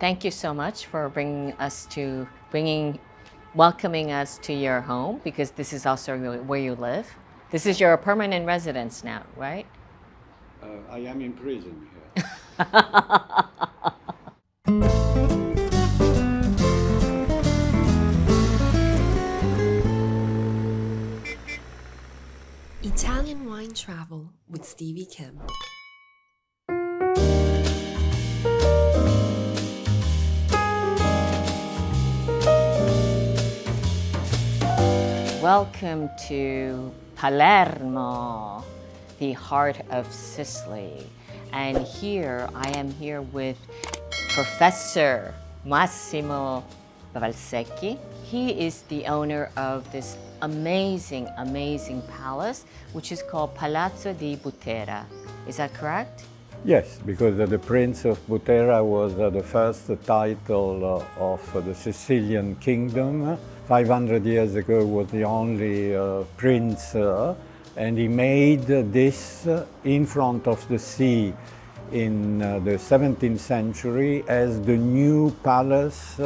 Thank you so much for welcoming us to your home, because this is also where you live. This is your permanent residence now, right? I am in prison here. Italian Wine Travel with Stevie Kim. Welcome to Palermo, the heart of Sicily. And here, I am here with Professor Massimo Valsecchi. He is the owner of this amazing, amazing palace, which is called Palazzo Butera. Is that correct? Yes, because the Prince of Butera was the first title of the Sicilian kingdom. 500 years ago was the only prince, and he made this in front of the sea in the 17th century as the new palace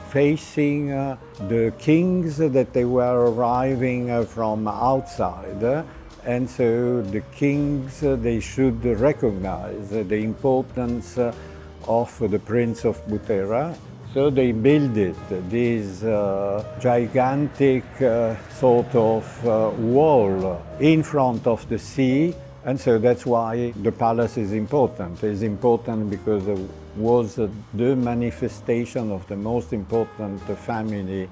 facing the kings that they were arriving from outside. And so the kings, they should recognize the importance of the Prince of Butera. So they built this gigantic sort of wall in front of the sea. And so that's why the palace is important. It's important because it was the manifestation of the most important family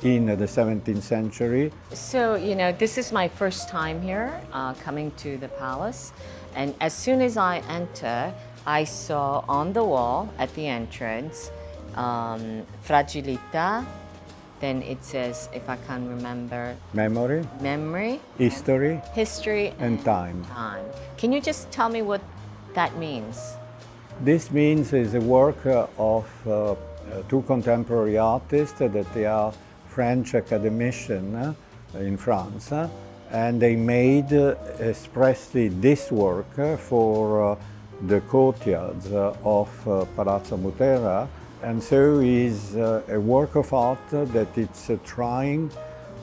in the 17th century. So, this is my first time here, coming to the palace. And as soon as I enter, I saw on the wall at the entrance, fragilità. Then it says, if I can remember, memory, history, and time. Can you just tell me what that means? This means is a work of two contemporary artists that they are French academicians in France, and they made expressly this work for the courtyards of Palazzo Butera. And so is a work of art that it's trying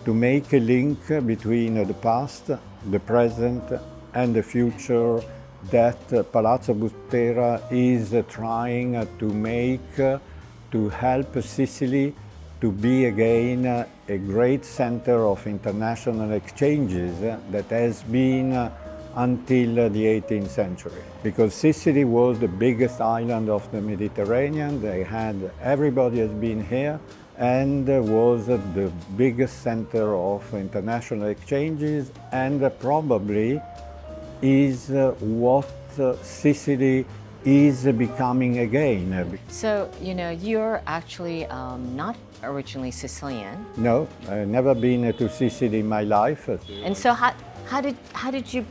to make a link between the past, the present, and the future that Palazzo Butera is trying to make to help Sicily to be again a great center of international exchanges that has been until the 18th century. Because Sicily was the biggest island of the Mediterranean, everybody has been here, and was the biggest center of international exchanges, and probably is what Sicily is becoming again. So, you're actually not originally Sicilian. No, I've never been to Sicily in my life. And so how did you,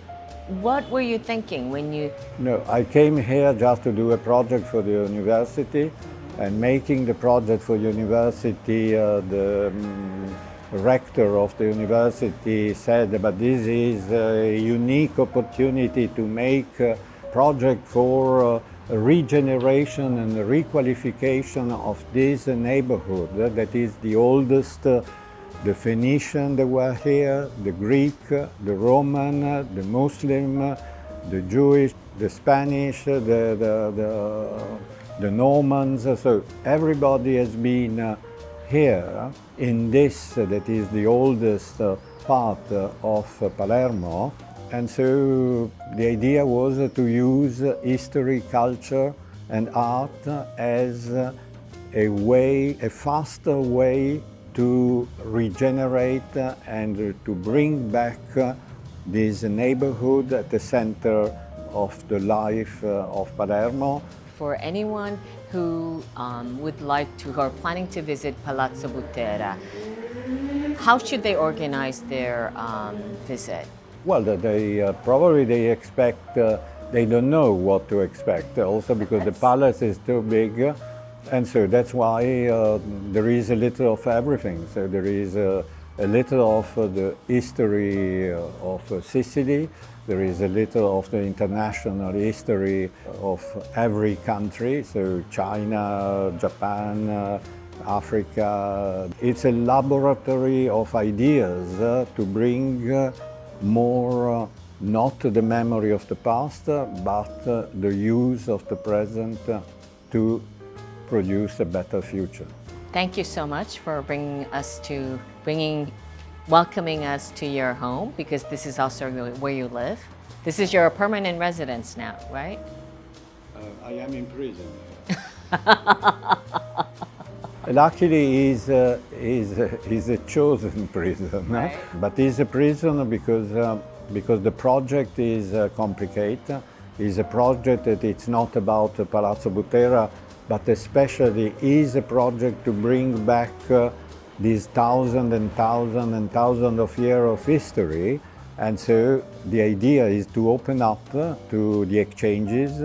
what were you thinking when you... No, I came here just to do a project for the university, and making the project for university, the rector of the university said, but this is a unique opportunity to make a project for regeneration and requalification of this neighborhood that is the oldest. The Phoenician that were here, the Greek, the Roman, the Muslim, the Jewish, the Spanish, the Normans. So everybody has been here in this, that is the oldest part of Palermo. And so the idea was to use history, culture, and art as a faster way to regenerate and to bring back this neighborhood at the center of the life of Palermo. For anyone who would like to, or planning to visit Palazzo Butera, how should they organize their visit? Well, they expect, they don't know what to expect, also because the palace is too big. And so that's why there is a little of everything. So there is a little of the history of Sicily. There is a little of the international history of every country, so China, Japan, Africa. It's a laboratory of ideas to bring more, not the memory of the past, but the use of the present to produce a better future. Thank you so much for welcoming us to your home, because this is also where you live. This is your permanent residence now, right? I am in prison. Luckily, he's a chosen prison, right. But he's a prison because the project is complicated. It's a project that it's not about Palazzo Butera, but especially is a project to bring back these thousands of years of history. And so the idea is to open up to the exchanges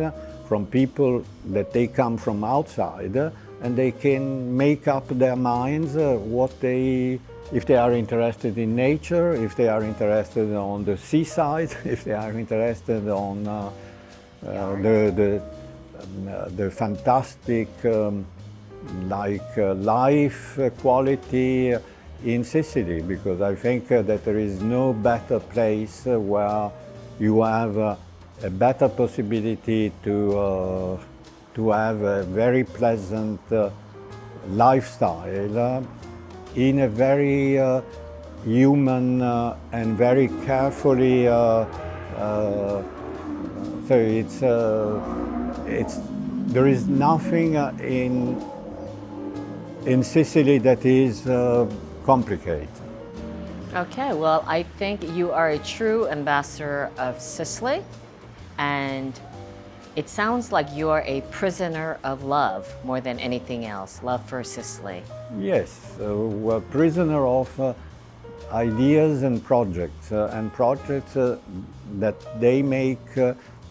from people that they come from outside, and they can make up their minds if they are interested in nature, if they are interested on the seaside, if they are interested on the fantastic life quality in Sicily, because I think that there is no better place where you have a better possibility to have a very pleasant lifestyle in a very human and very carefully. So there is nothing in Sicily that is complicated. Okay, well, I think you are a true ambassador of Sicily, and it sounds like you are a prisoner of love more than anything else, love for Sicily. Yes, we're a prisoner of ideas and projects that they make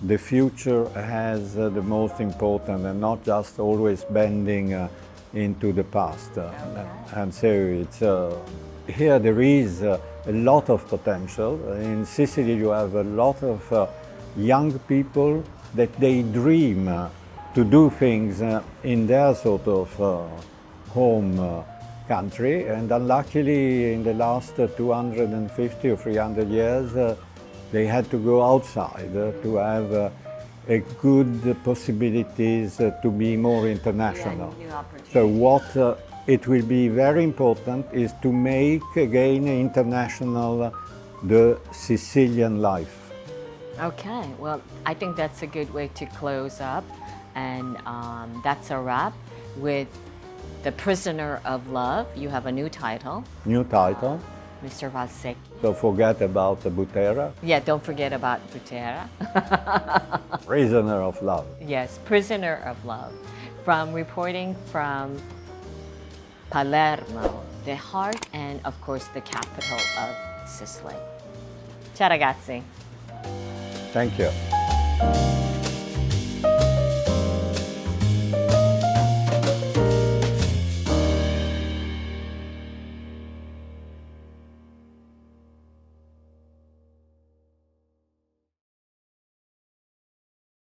the future as the most important, and not just always bending into the past. Okay. And so it's here there is a lot of potential. In Sicily you have a lot of young people that they dream to do things in their sort of home country, and unluckily in the last 250 or 300 years they had to go outside to have a good possibilities to be more international. So what it will be very important is to make again international the Sicilian life. Okay, well, I think that's a good way to close up, and that's a wrap with The Prisoner of Love. You have a new title. New title. Mr. Valsecchi. So forget about the Butera. Yeah, don't forget about Butera. Prisoner of Love. Yes, Prisoner of Love. From reporting from Palermo, the heart and of course the capital of Sicily. Ciao ragazzi. Thank you.